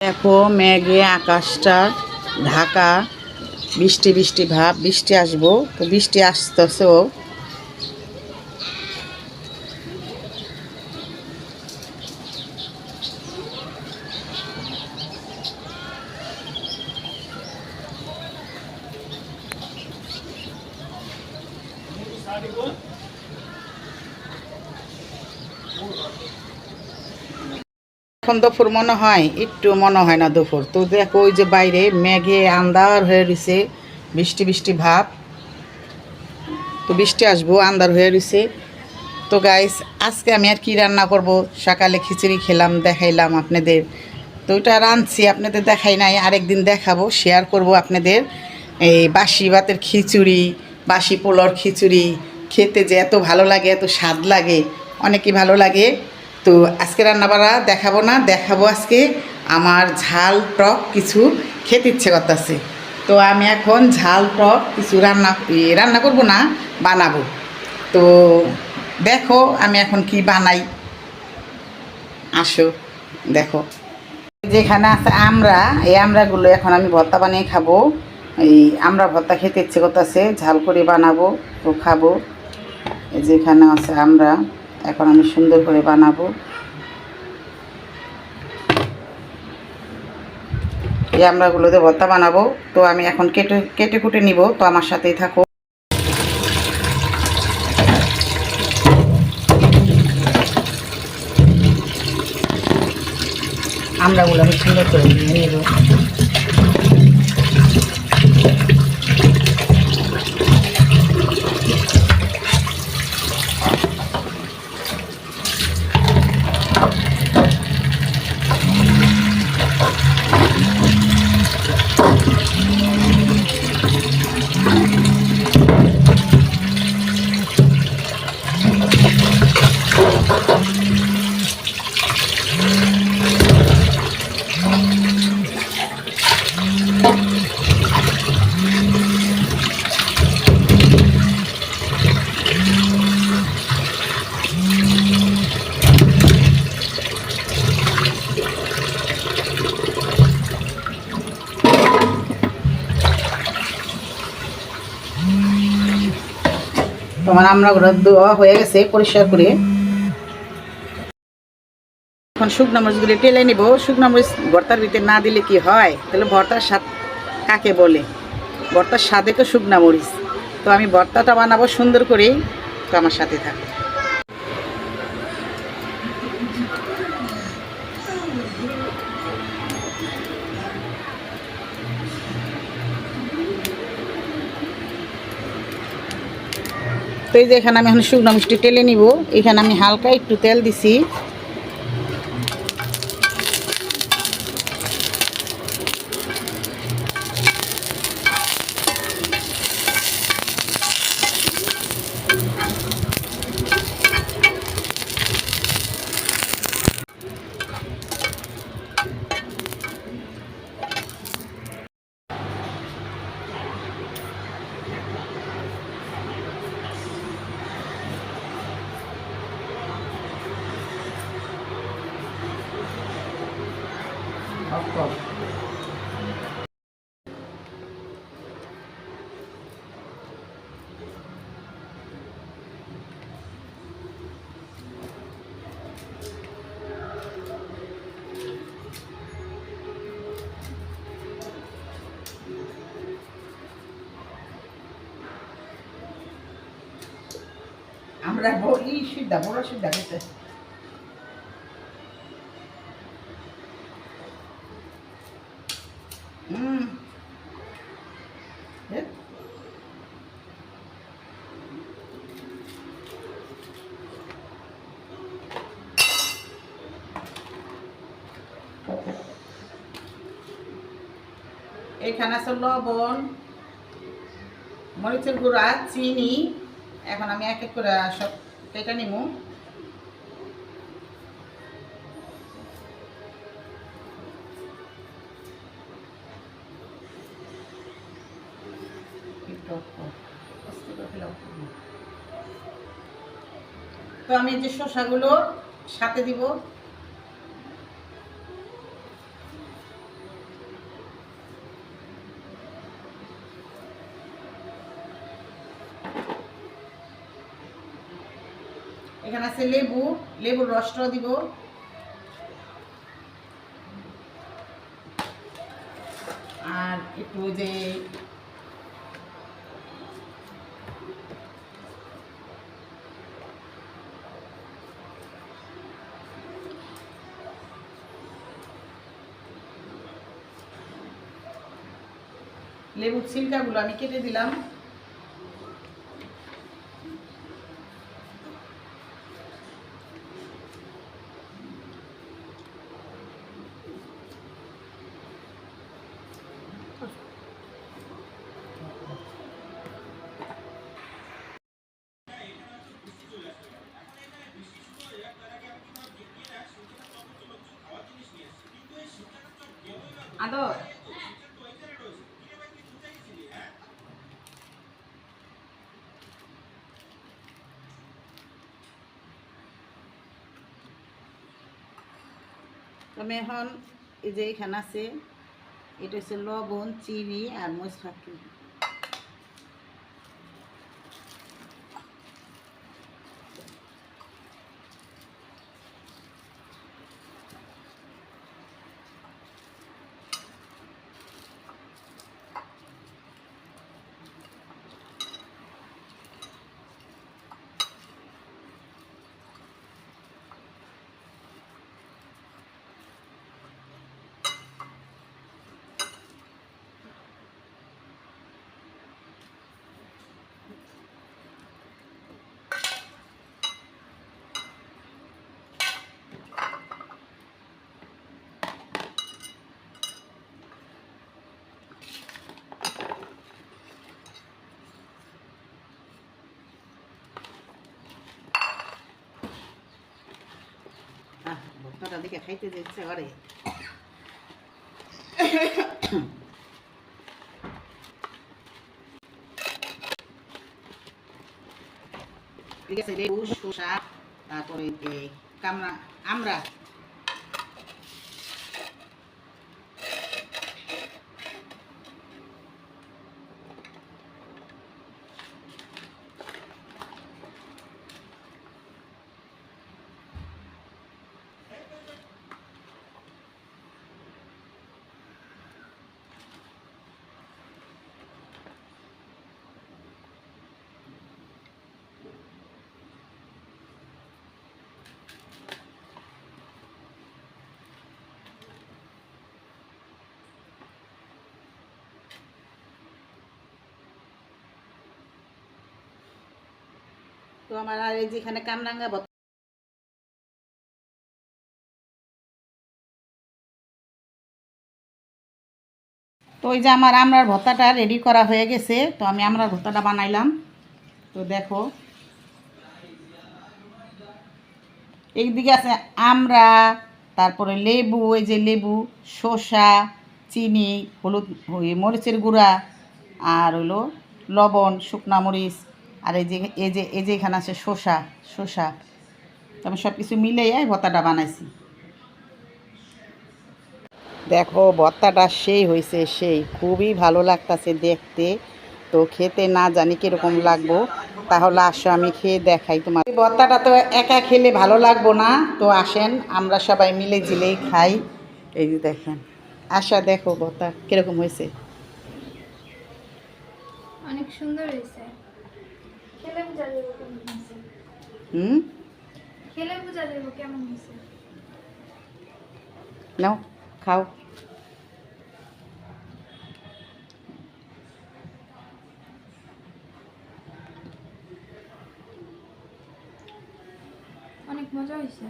দেখো মেঘে আকাশটা ঢাকা, বৃষ্টি বৃষ্টি ভাব, বৃষ্টি আসবো তো বৃষ্টি আসতেছেও। এখন দুপুর মনে হয়, একটু মনে হয় না দুপুর। তো দেখো ওই যে বাইরে মেঘে আন্ধার হয়ে রয়েছে, বৃষ্টি বৃষ্টি ভাব, তো বৃষ্টি আসবো, আন্ধার হয়ে রয়েছে। তো গাইস আজকে আমি আর কি রান্না করব, সকালে খিচুড়ি খেলাম, দেখাইলাম আপনাদের। তো ওইটা রাঁধছি, আপনাদের দেখাই নাই, আরেকদিন দেখাবো, শেয়ার করব আপনাদের। এই বাসি ভাতের খিচুড়ি, বাসি পোলাওর খিচুড়ি খেতে যে এত ভালো লাগে, এত স্বাদ লাগে, অনেকই ভালো লাগে। তো আজকে রান্নাবাড়া দেখাবো না, দেখাবো আজকে আমার ঝাল টক কিছু খেতে ইচ্ছে করতেছে। তো আমি এখন ঝাল টক কিছু রান্না করব না, বানাবো। তো দেখো আমি এখন কি বানাই, আসো দেখো। যেখানে আছে আমরা, এই আমড়াগুলো এখন আমি ভর্তা বানিয়ে খাবো। এই আমরা ভর্তা খেতে ইচ্ছে করতেছে, ঝাল করে বানাবো তো খাবো। এই যেখানে আছে আমরা, এখন আমি সুন্দর করে বানাবো। এই আমড়াগুলোতে ভর্তা বানাবো। তো আমি এখন কেটে কেটে কুটে নিব, তো আমার সাথেই থাকো। আমড়াগুলো আমি সুন্দর করে নিয়ে নেব। তোমার আমড়াগুলো ধোয়া হয়ে গেছে পরিষ্কার করে। এখন শুকনো মরিচগুলি টেলে নিব। শুকনো মরিচ ভর্তার ভিতরে না দিলে কি হয়, তাহলে ভর্তার স্বাদ কাকে বলে? ভর্তার স্বাদে তো শুকনো মরিচ। তো আমি ভর্তাটা বানাবো সুন্দর করে, তো আমার সাথে থাকে। তো এই যে এখানে আমি এখন শুকনো মিষ্টি টেলে নিব। এখানে আমি হালকা একটু তেল দিছি। আমরা বড়ি সিদ্ধা, বড় সিদ্ধা খেতে। এখানে আছে লবণ, মরিচের গুঁড়া, চিনি। এখন আমি এক এক করে সব কেটে নিব। তো আমি যে শসাগুলো সাথে দিব। এখানে আছে লেবু, লেবুর রসটা দিব। আর একটু যে লেবুর ছিলকাগুলো আমি কেটে দিলাম। আদর আমি এখন এই যে এখানে আছে, এটা হচ্ছে লবণ, চিনি আর মরিচ ফাঁকি। ভর্তাটা দেখে খাইতে যাচ্ছে ঘরে। ঠিক আছে, লেবু, শসা, তারপরে কামড়া আমরা তো আমার আর এই যেখানে কামরাঙ্গা ভর্তা, তো ওই যে আমার আমড়ার ভর্তাটা রেডি করা হয়ে গেছে। তো আমি আমড়ার ভর্তাটা বানাইলাম। তো দেখো এইদিকে আছে আমড়া, তারপরে লেবু, এই যে লেবু, শসা, চিনি, হলুদ, মরিচের গুঁড়া, আর হলো লবণ, শুকনা মরিচ, আর এই যে এখানে আছে শসা। তো আমি সব কিছু মিলিয়ে ভর্তাটা বানাইছি। দেখো ভর্তাটা সেই হয়েছে, সেই খুবই ভালো লাগতেছে দেখতে। তো খেতে না জানি কীরকম লাগবো, তাহলে আসো আমি খেয়ে দেখাই তোমার। ভর্তাটা তো একা খেলে ভালো লাগবো না, তো আসেন আমরা সবাই মিলে ঝিলেই খাই। এই যে দেখেন, আশা দেখো ভর্তা কীরকম হয়েছে। অনেক সুন্দর হয়েছে। খেলে বোঝা যাবে কেমন হয়েছে। খেলে বোঝা যাবে কেমন হয়েছে। নাও খাও। অনেক মজা হয়েছে।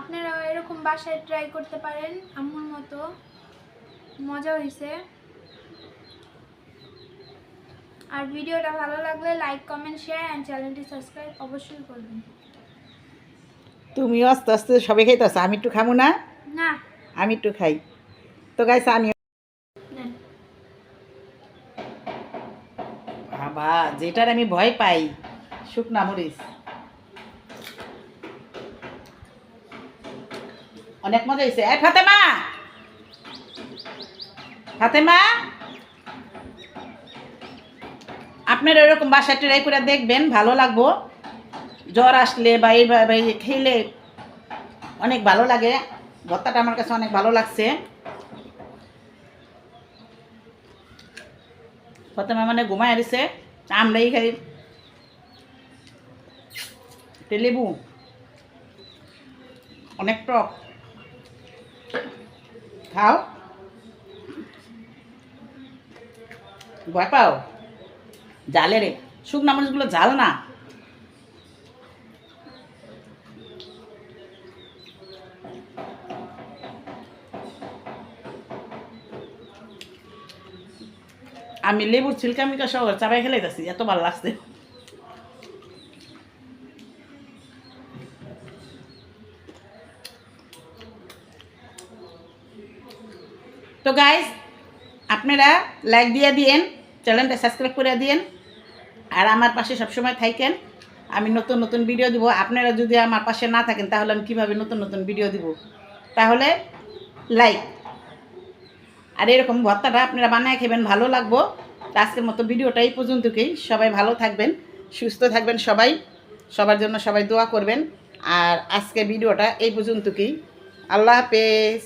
আপনারা এরকম বাসায় ট্রাই করতে পারেন, আম্মুর মতো মজা হয়েছে। আর ভিডিওটা ভালো লাগলে লাইক, কমেন্ট, শেয়ার এন্ড চ্যানেলটি সাবস্ক্রাইব অবশ্যই করবেন। তুমিও আস্তে আস্তে সবাই খাইতেছ, আমি একটু খাবো না? না, আমি একটু খাই। তো গাইস আমি বাবা যেটার আমি ভয় পাই, শুকনা মরিচ। অনেক মজা হয়েছে। এই ফাতেমা, ফাতেমা, আপনারা এরকম বাসায় ট্রাই করে দেখবেন, ভালো লাগবো। জ্বর আসলে বা এইভাবে খেলে অনেক ভালো লাগে। ভর্তাটা আমার কাছে অনেক ভালো লাগছে। ফাতেমা মানে ঘুমায় দিছে, আমরাই খাই। লেবু অনেক টক, খাও। ভয় পাও জালে রে, শুকনা মরিচগুলো ঝাল না। আমি লেবুর ছিলকা মিলকা সহ চাবাই খেলে যাচ্ছি, এত ভালো লাগছে। তো গাইজ, আপনারা লাইক দিয়ে দিয়েন, চ্যানেলটা সাবস্ক্রাইব করে দিয়েন, আর আমার পাশে সবসময় থাকেন। আমি নতুন নতুন ভিডিও দিব। আপনারা যদি আমার পাশে না থাকেন তাহলে আমি কীভাবে নতুন নতুন ভিডিও দিব? তাহলে লাইক আর এরকম ভর্তাটা আপনারা বানায় খাবেন, ভালো লাগবো। আজকের মতো ভিডিওটা এই পর্যন্তই। সবাই ভালো থাকবেন, সুস্থ থাকবেন, সবাই সবার জন্য সবাই দোয়া করবেন। আর আজকের ভিডিওটা এই পর্যন্তই। আল্লাহ হাফেজ।